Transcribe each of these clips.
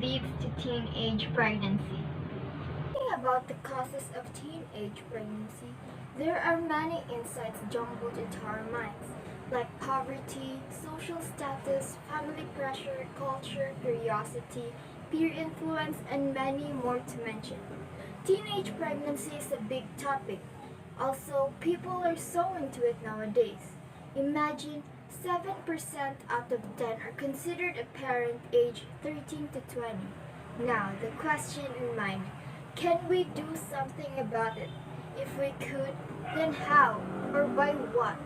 leads to teenage pregnancy. Thinking about the causes of teenage pregnancy, there are many insights jumbled into our minds, like poverty, social status, family pressure, culture, curiosity, peer influence, and many more to mention. Teenage pregnancy is a big topic. Also, people are so into it nowadays. Imagine 7% out of 10 are considered a parent aged 13 to 20. Now, the question in mind, can we do something about it? If we could, then how or by what?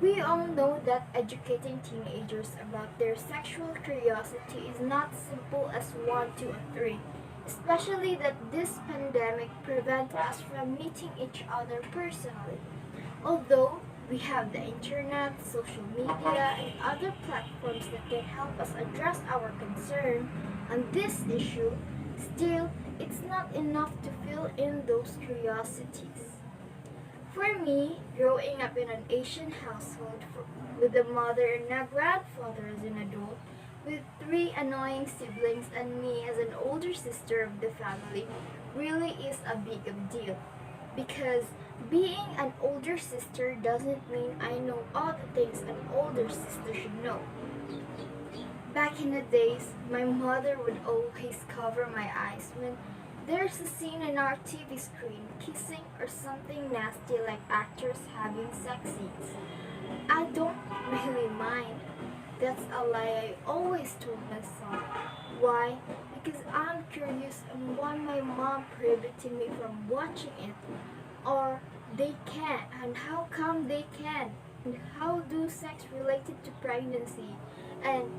We all know that educating teenagers about their sexual curiosity is not simple as 1, 2, and 3, especially that this pandemic prevents us from meeting each other personally. Although we have the internet, social media, and other platforms that can help us address our concern on this issue, still, it's not enough to fill in those curiosities. For me, growing up in an Asian household with a mother and a grandfather as an adult, with three annoying siblings and me as an older sister of the family, really is a big of deal. Because being an older sister doesn't mean I know all the things an older sister should know. Back in the days, my mother would always cover my eyes when there's a scene in our TV screen kissing or something nasty like actors having sex scenes. I don't really mind. That's a lie I always told myself. Why? Because I'm curious and want my mom prohibiting me from watching it. Or they can, and how come they can? And how do sex related to pregnancy? And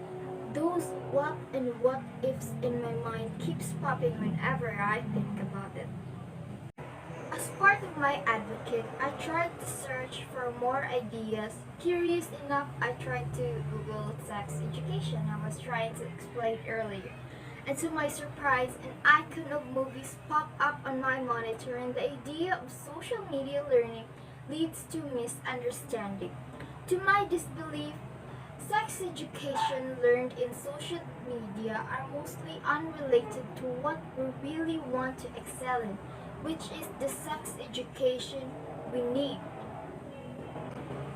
those what and what ifs in my mind keeps popping whenever I think about it. As part of my advocate, I tried to search for more ideas. Curious enough, I tried to Google sex education. I was trying to explain earlier. And to my surprise, an icon of movies popped up on my monitor, and the idea of social media learning leads to misunderstanding. To my disbelief, sex education learned in social media are mostly unrelated to what we really want to excel in, which is the sex education we need.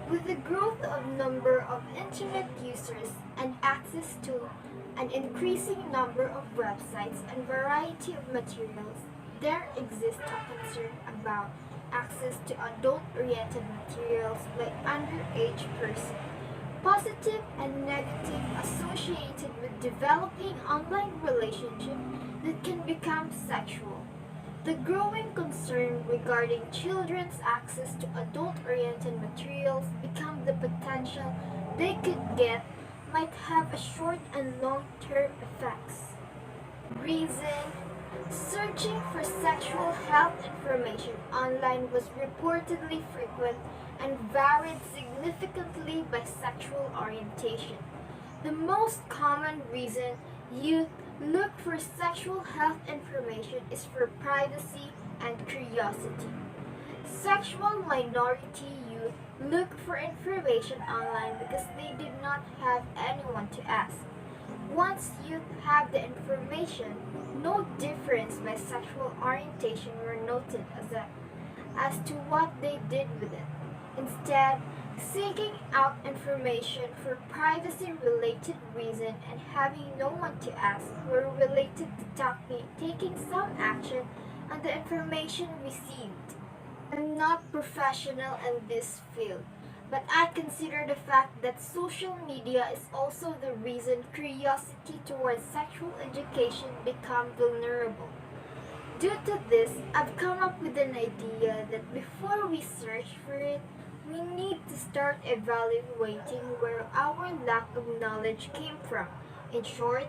With the growth of number of internet users and access to an increasing number of websites and variety of materials, there exists a concern about access to adult-oriented materials by underage persons. Positive and negative associated with developing online relationships that can become sexual. The growing concern regarding children's access to adult-oriented materials become the potential they could get might have a short and long-term effects. Reason: searching for sexual health information online was reportedly frequent and varied significantly by sexual orientation. The most common reason youth look for sexual health information is for privacy and curiosity. Sexual minority youth look for information online because they did not have anyone to ask. Once youth have the information, no difference by sexual orientation were noted as to what they did with it. Instead, seeking out information for privacy-related reason and having no one to ask were related to taking some action on the information received. I'm not professional in this field, but I consider the fact that social media is also the reason curiosity towards sexual education become vulnerable. Due to this, I've come up with an idea that before we search for it, we need to start evaluating where our lack of knowledge came from. In short,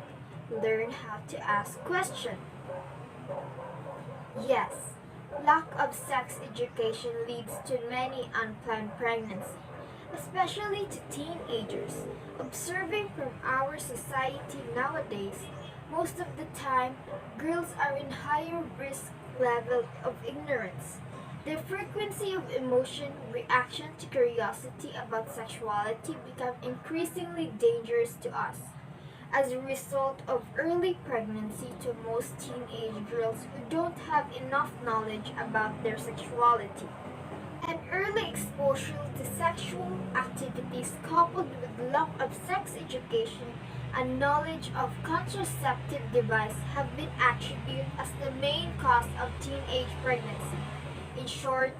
learn how to ask questions. Yes, lack of sex education leads to many unplanned pregnancies, especially to teenagers. Observing from our society nowadays, most of the time, girls are in higher risk level of ignorance. The frequency of emotion, reaction to curiosity about sexuality become increasingly dangerous to us. as a result of early pregnancy to most teenage girls who don't have enough knowledge about their sexuality. And early exposure to sexual activities coupled with lack of sex education and knowledge of contraceptive device have been attributed as the main cause of teenage pregnancy. In short,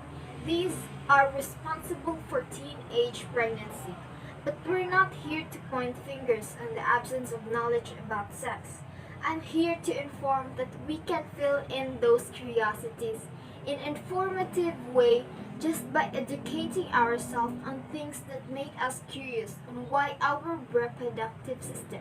these are responsible for teenage pregnancy. But we're not here to point fingers on the absence of knowledge about sex. I'm here to inform that we can fill in those curiosities in an informative way just by educating ourselves on things that make us curious on why our reproductive system.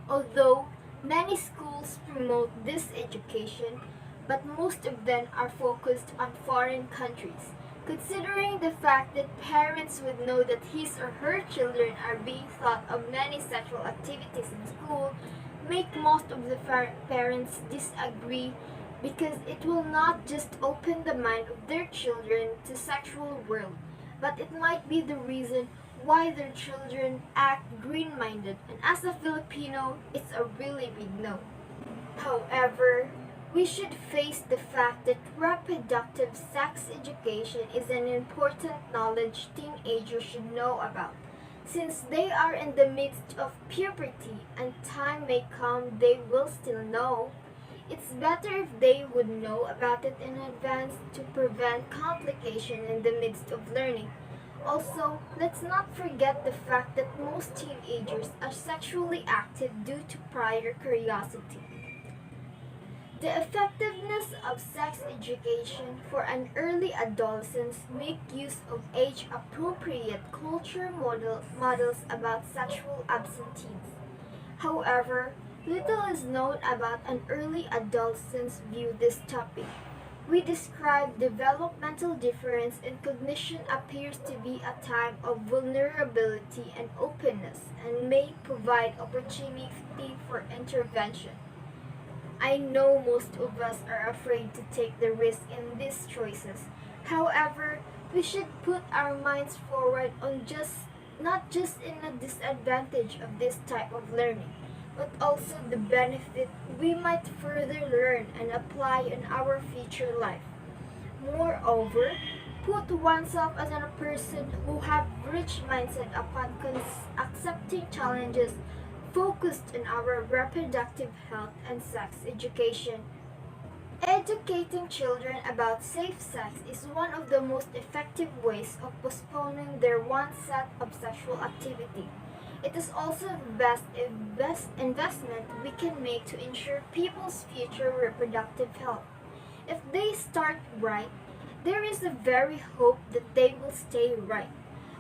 Although many schools promote this education, but most of them are focused on foreign countries. Considering the fact that parents would know that his or her children are being taught of many sexual activities in school, make most of the parents disagree because it will not just open the mind of their children to sexual world, but it might be the reason why their children act green-minded, and as a Filipino, it's a really big no. However, we should face the fact that reproductive sex education is an important knowledge teenagers should know about. Since they are in the midst of puberty and time may come they will still know, it's better if they would know about it in advance to prevent complication in the midst of learning. Also, let's not forget the fact that most teenagers are sexually active due to prior curiosity. The effectiveness of sex education for an early adolescence make use of age-appropriate culture models about sexual abstinence. However, little is known about an early adolescent's view this topic. We describe developmental difference in cognition appears to be a time of vulnerability and openness and may provide opportunity for intervention. I know most of us are afraid to take the risk in these choices. However, we should put our minds forward on not just in a disadvantage of this type of learning, but also the benefit we might further learn and apply in our future life. Moreover, put oneself as a person who have rich mindset upon accepting challenges focused on our reproductive health and sex education. Educating children about safe sex is one of the most effective ways of postponing their one set of sexual activity. It is also the best investment we can make to ensure people's future reproductive health. If they start right, there is a very hope that they will stay right.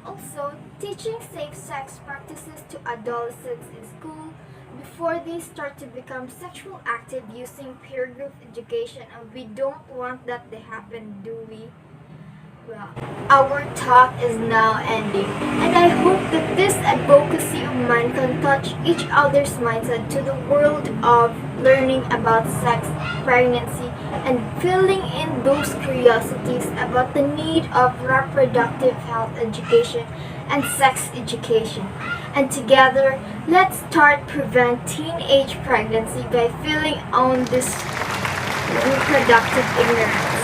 Also, teaching safe sex practices to adolescents in school before they start to become sexual active using peer group education, and we don't want that to happen, do we? Well, our talk is now ending, and I hope that this advocacy of mine can touch each other's mindset to the world of learning about sex, pregnancy, and filling in those curiosities about the need of reproductive health education and sex education. And together, let's start prevent teenage pregnancy by filling on this reproductive ignorance.